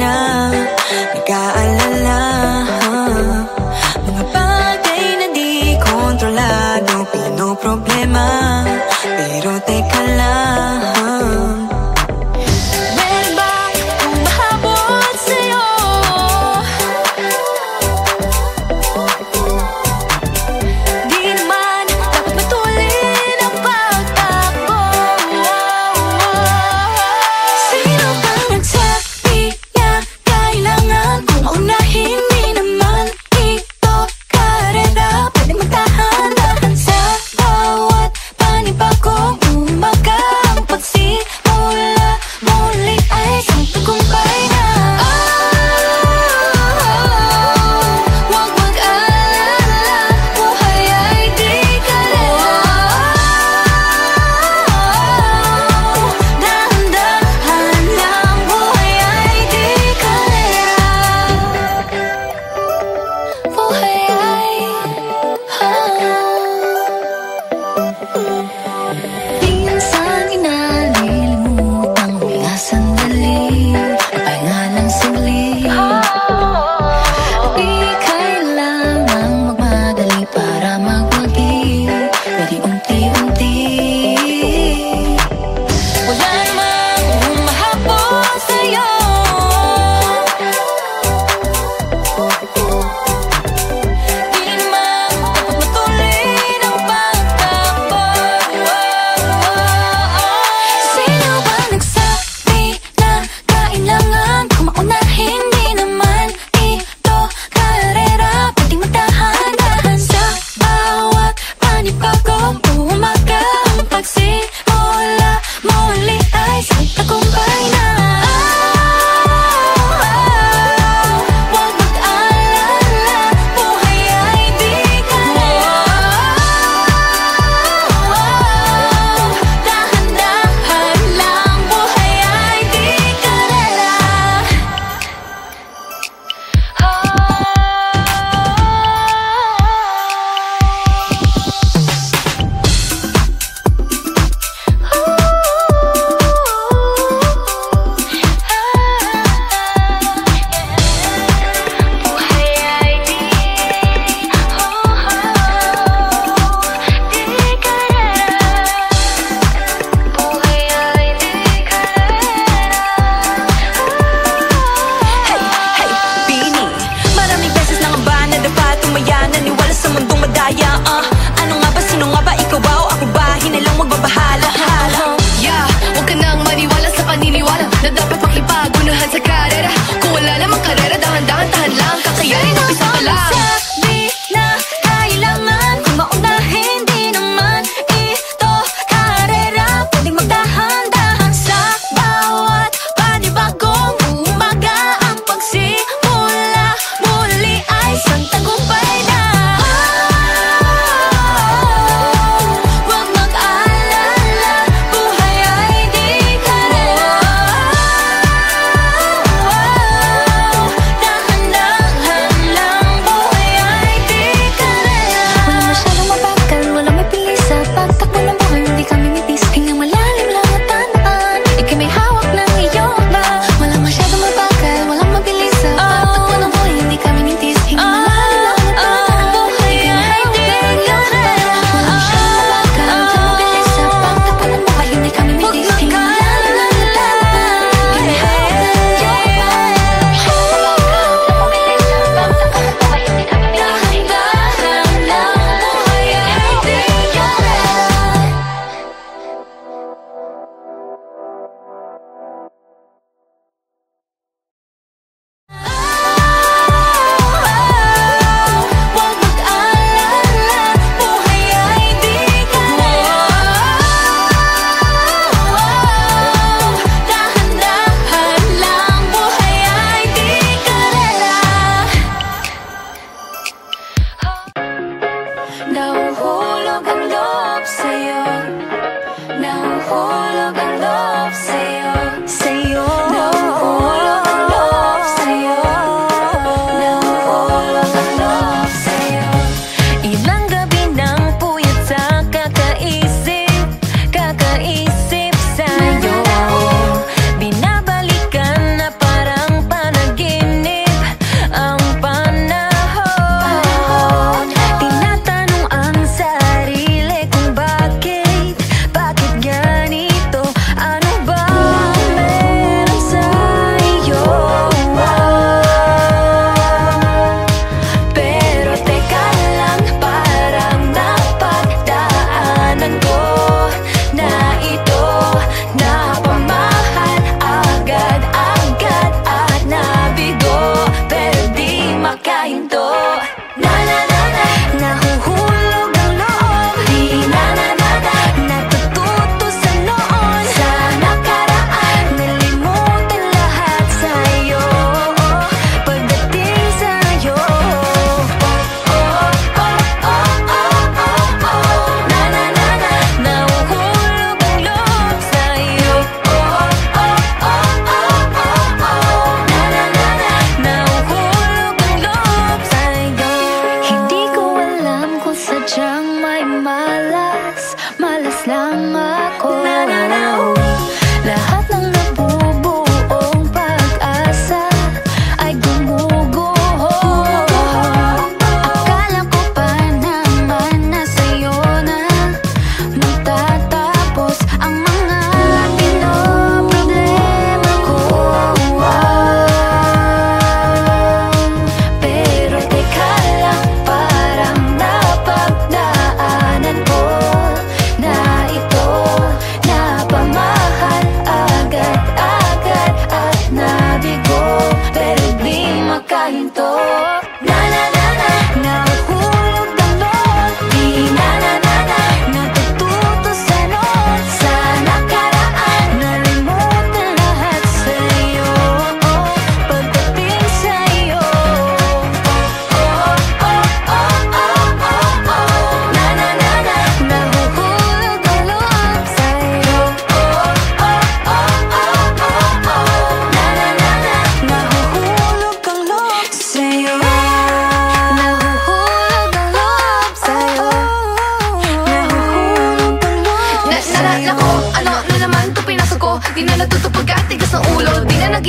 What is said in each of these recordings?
na nag-aalala. Mga bagay na di kontrolado, pinoproblema. Pero teka lang, meron bang umahabol sa'yo? Di naman dapat matulin ang pagtakbo. Sino bang nagsabi na kailangan kong maunahin? Di naman ito karera, pwede magtahan-tahan sa bawat panibagong umaga. Ang pagsimula muli ay isang tagumpay na. Huwag mag-alala, buhay ay di kalera. Dahan-dahan lang, buhay ay di kalera. Buhay ay minsan inalilimutang huminga sandali, magpahinga ng saglit. Di kailangang magmadali para magwagi, pwede unti-unti. Wala namang humahabol sa'yo. Di naman dapat matulin ang pagtakbo. Sino bang nagsabi na kailangan kong maunahin? Di naman ito karera, pwedeng magtahan-tahan sa bawat panibagong umaga. Ang pagsimula muli ay isang tagumpay na. Huwag mag-alala, buhay ay di kalera. Dahan-dahan lang, buhay ay di kalera. Buhay ay di kalera. Buhay ay di kalera. Hey, hey, Bini, maraming beses na nga ba nadapa, tumaya, naniwala sa mundong madaya. Ano nga ba, sino nga ba, ikaw ba o ako ba? Hinalang magbabahala. Yeah, huwag ka nang maniwala sa paniniwala na dapat makipagunahan sa karera. Kung wala namang karera, dahan-dahan, tahan lang, kakayanin, umpisa pa lang. Sabi na kailangan kong maunahin. Di naman ito karera, pwedeng magdahan-dahan sa bawat panibagong umaga. Ang pagsimula muli ay isang tagumpay na. Huwag mag-alala, buhay ay di kalera. Dahan-dahan lang, buhay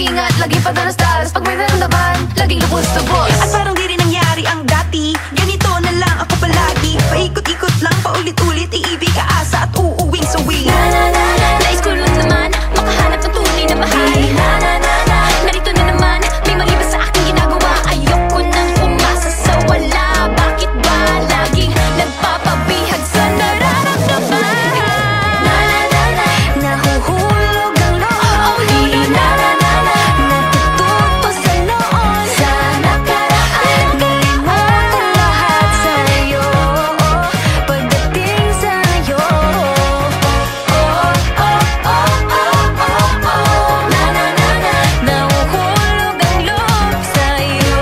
mag-ingat, laging padalas-dalas. Pag may naramdaman, laging lubos-lubos. At parang di rin nangyari ang dati. Ganito na lang ako palagi. Paikot-ikot lang, paulit-ulit. Iibig, aasa at uuwing suwi. Nais ko lang naman makahanap ng tunay na mahal. Narito na naman, may mali ba sa aking ginagawa? Ayoko nang umasa sa wala. Bakit ba laging nagpapabihag sa nararamdaman? Nahuhulog ang loob. Natututo sa noon. Sa nakaraan. Nalimutan lahat sa'yo. Pagdating sa'yo. Nahuhulog ang loob sa'yo.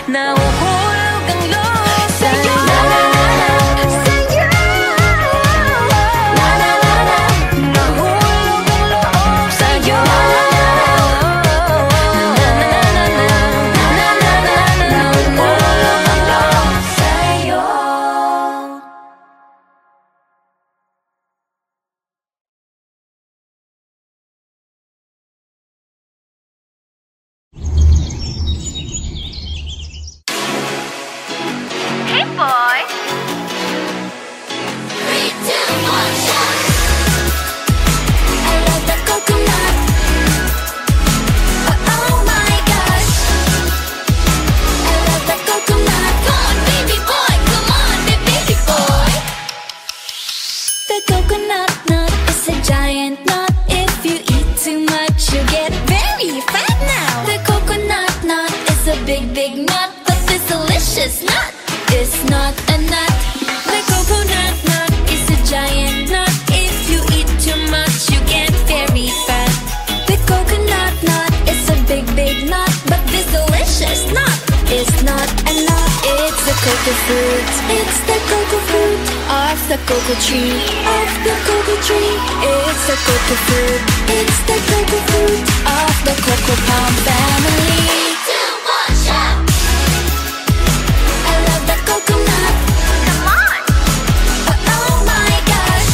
Nahuhulog ang loob sa'yo. Nahulog ang loob sa'yo. Nahulog ang loob sa'yo. Hey boy! I love the coconut. Oh my gosh. I love the coconut. Come on, baby boy. Come on, baby boy. The coconut nut is a giant nut. If you eat too much, you get very fat now. The coconut nut is a big, big nut, but this delicious nut is not a nut. The coconut nut is a giant nut. If you eat too much, you get very fat. The coconut nut is a big, big nut, but this delicious nut is not a nut. It's the cocoa fruit. It's the cocoa fruit of the cocoa tree. Of the cocoa tree. It's the cocoa fruit. It's the cocoa fruit of the cocoa palm family. I love the coconut. Come on! Oh my gosh.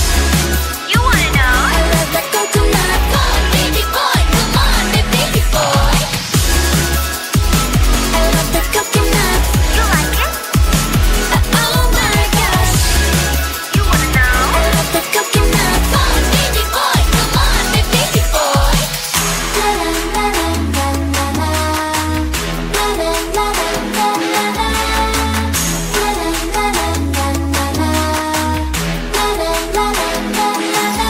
You wanna know? I love the coconut. Come on, baby boy. Come on, baby boy. I love the coconut. You like it? Oh my gosh. You wanna know? I love the coconut. Come on, baby boy. Come on, baby boy. La la la la la la la. La la la la la la la. La la la la la la la. La la la la la la.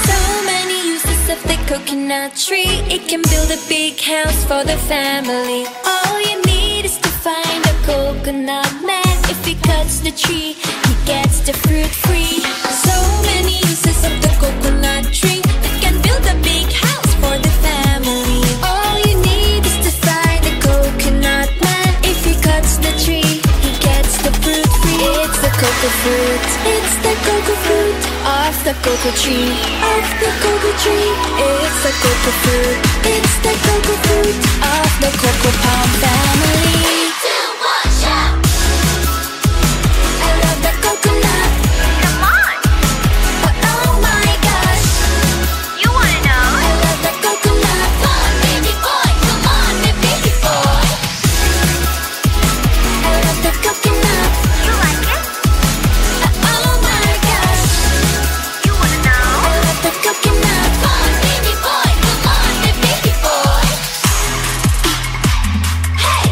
So many uses of the coconut tree. It can build a big house for the family. All you need is to find a coconut man. If he cuts the tree, he gets the fruit free. So many uses of the coconut tree. It can build a big house for the family. All you need is to find a coconut man. If he cuts the tree, he gets the fruit free. It's the cocoa fruit. It's the cocoa fruit of the cocoa tree. Of the cocoa tree. It's the cocoa fruit. It's the cocoa fruit of the cocoa palm family. I love the coconut. Come on! Oh my gosh. You wanna know? I love the coconut. Come on, baby boy. Come on, baby boy. I love the coconut. You like it? Oh my gosh. You wanna know? I love the coconut. Come on, baby boy. Come on, baby boy. Hey,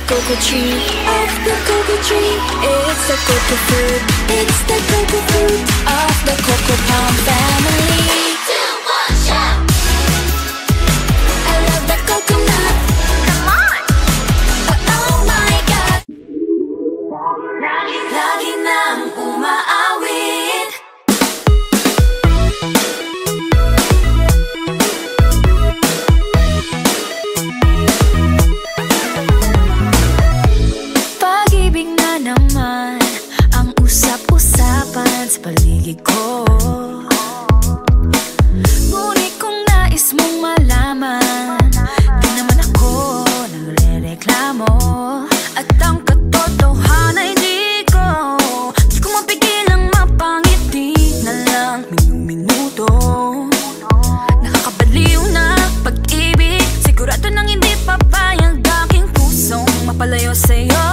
cocoa tree, of the cocoa tree. It's the cocoa fruit, it's the cocoa fruit of the cocoa palm family. 2, 1, shout! I love the coconut. Come on! Oh my God. Lagi nang umaawit. Pag-ibig na naman ang usap-usapan sa paligid ko. Ngunit kung nais mong malaman, di naman ako nagre-reklamo. At ang katotohanan ay di ko mapigilang mapangiti na lang minuto. Nakakabaliw na pag-ibig, sigurado nang hindi papayag aking pusong mapalayo sa'yo.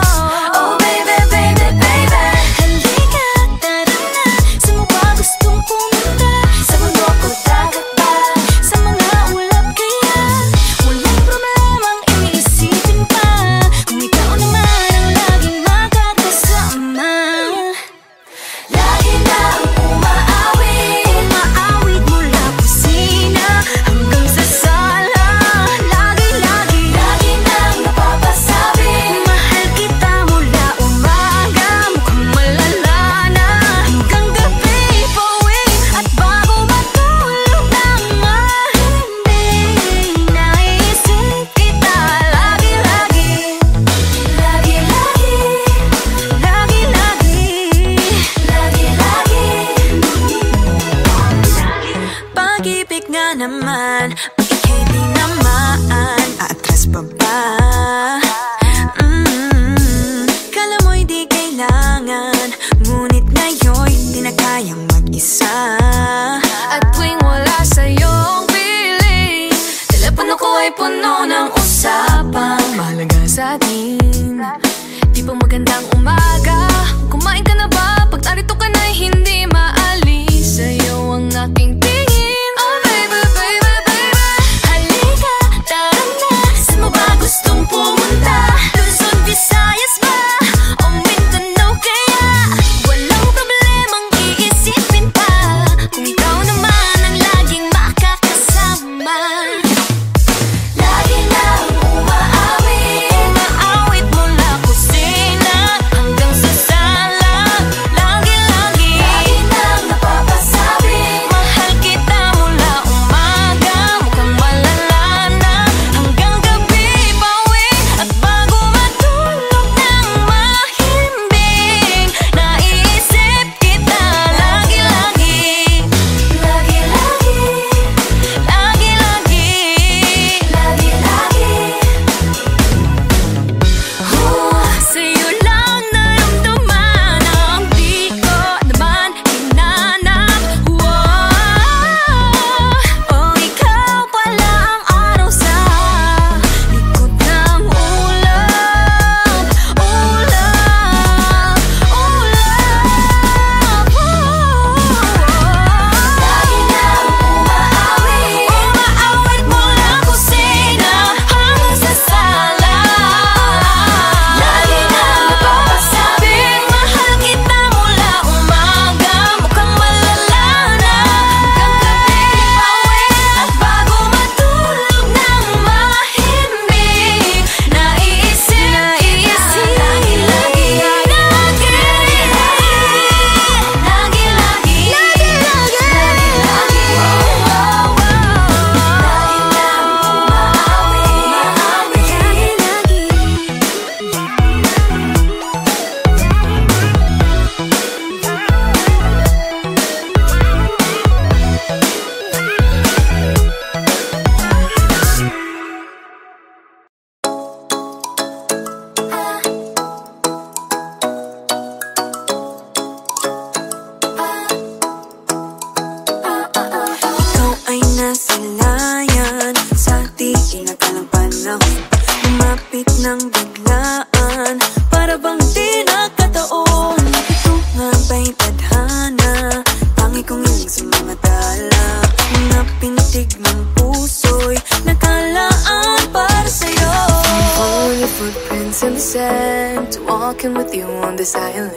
Oh baby, baby, baby, halika, tara na, saan mo ba gustong pumunta? walking with you on this island,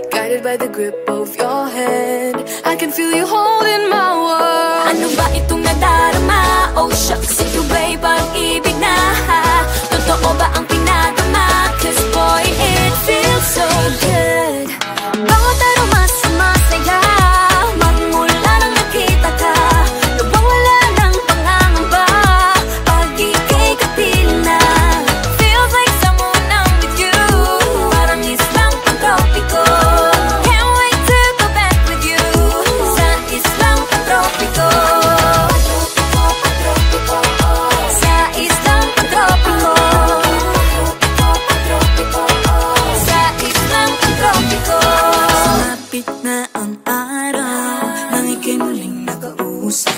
guided by the grip of your hand. I can feel you holding my world. Ano ba itong nadarama? Oh shucks, ito ba'y pag-ibig na? Totoo ba ang pinadama? Cause boy, it feels so good. Bawat aroma sumasaya, magmula nang nakita ka. Nawawala ng pangangamba pag ika'y kapiling na. Feels like someone I'm with you, parang islang pang-tropiko. Can't wait to go back with you sa islang pang-tropiko. Sa islang pang-tropiko. Sa islang pang-tropiko. Sumapit na ang araw nang ika'y muling nakausap.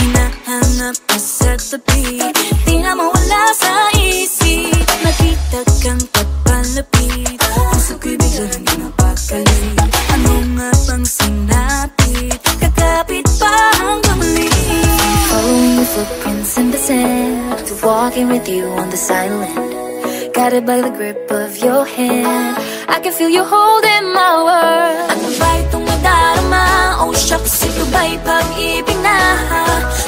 Hinahanap ka sa tabi, di na mawala sa isip. Nakita kang papalapit, puso ko'y bigla nang napakali. Ano nga bang sinapit, kakapit pa hanggang muli. Following your footprints in the sand, to walking with you on this island, guided by the grip of your hand. I can feel you holding my world. Ano ba itong nadarama? Oh shucks, ito ba'y pag-ibig na?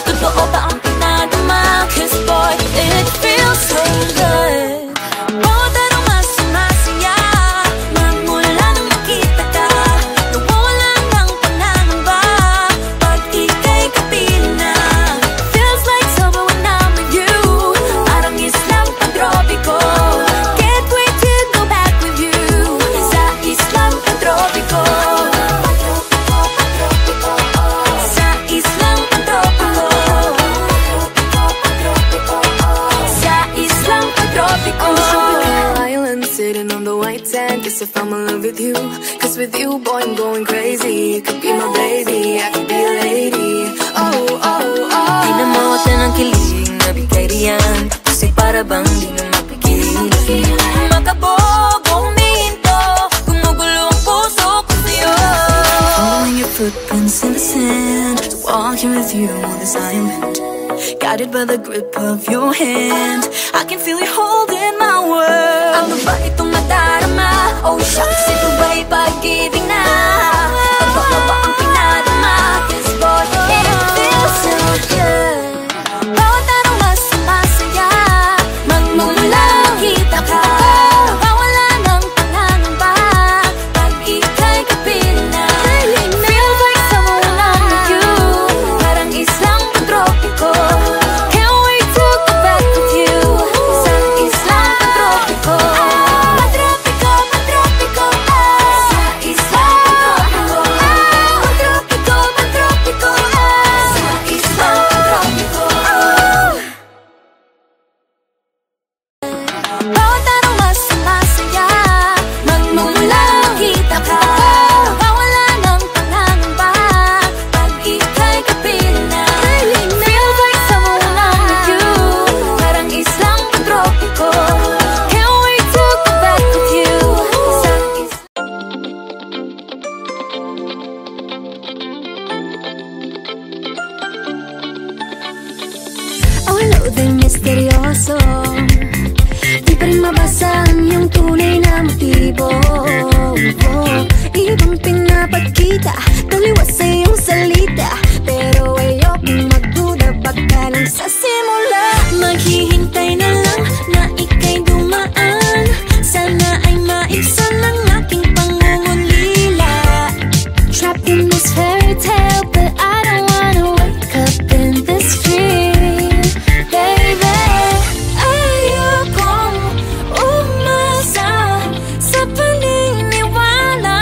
Totoo ba ang pinadama? Cause boy, it feels so good. Bawat aroma sumasaya, magmula nang nakita ka. Nawawala ng pangangamba pag ika'y kapiling na. Feels like summer when I'm with you, parang islang pang-tropiko. Can't wait to go back with you sa islang pang-tropiko. Sa islang pang-tropiko. Sa islang pang-tropiko. Island sitting on the white sand, guess if I'm in love with you. Cause with you, boy, I'm going crazy. You could be my baby, I could be a lady. Oh, oh, oh. Di na mawala ng kilig na bigay riyan, kasi para bang di na mapigil. Makabog, huminto, gumugulo ang puso ko sa'yo. Following your footprints in the sand, walking with you on this island, guided by the grip of your hand. I can feel you holding my world. Ano ba itong nadarama? Oh shucks, ito ba'y pag-ibig na? Totoo ba ang pinadama? Cause boy, it feels so good. Bawat aroma sumasaya, magmumula nakita ka. Nawawala ng pangangamba pag ika'y kapiling na. Feels like someone I'm with you, parang islang pang-tropiko. Can't wait to go back with you sa islang pang-tropiko. Pang-tropiko, pang-tropiko, sa islang pang-tropiko. Pang-tropiko, pang-tropiko, sa islang pang-tropiko. Bawat aroma sumasaya, magmumula nakita ka. Nawawala ng pangangamba pag ika'y kapiling na. Feels like someone I'm with you, parang islang pang-tropiko. Can't wait to go back with you sa Oh, hello there, misteryoso. Di pa rin mabasa ang iyong tunay na motibo. Ibang pinapakita, taliwas sa iyong salita, pero ayokong magduda, baka lang sa simula. Maghihintay na lang na ika'y dumaan, sana ay maibsan ang aking pangungulila. Trapped in this fairy tale, but I don't wanna wake up in this dream, baby. Ayokong umasa sa paniniwala.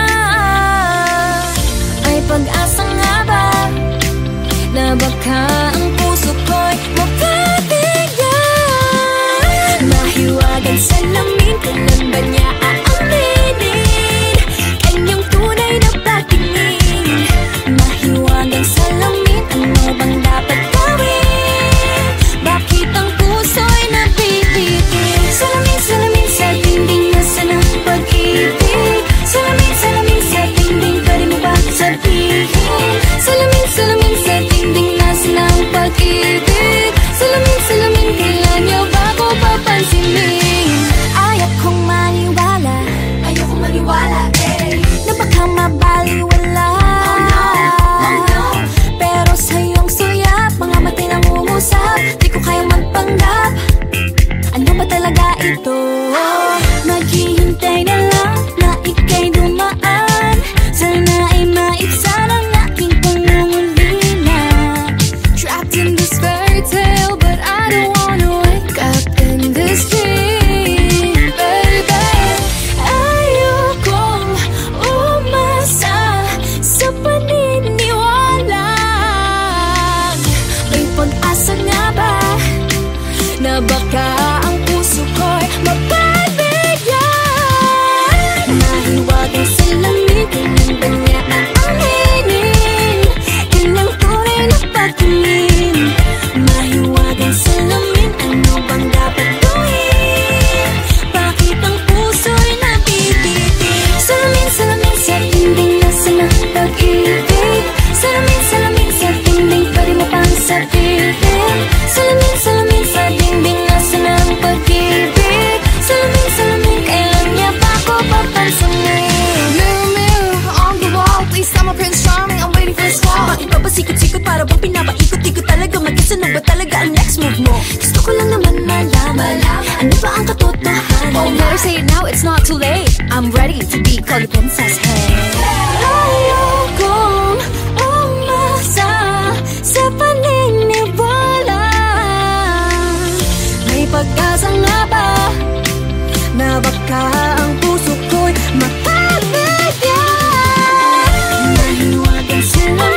it's not too late. I'm ready to be called a princess. Hey, ayokong umasa sa paniniwala. May pag-asa nga ba na baka ang puso ko'y makabigyan? Nahiwagan sila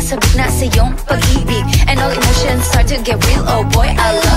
sabik na sa iyong pag-ibig, and all emotions start to get real. Oh boy, I love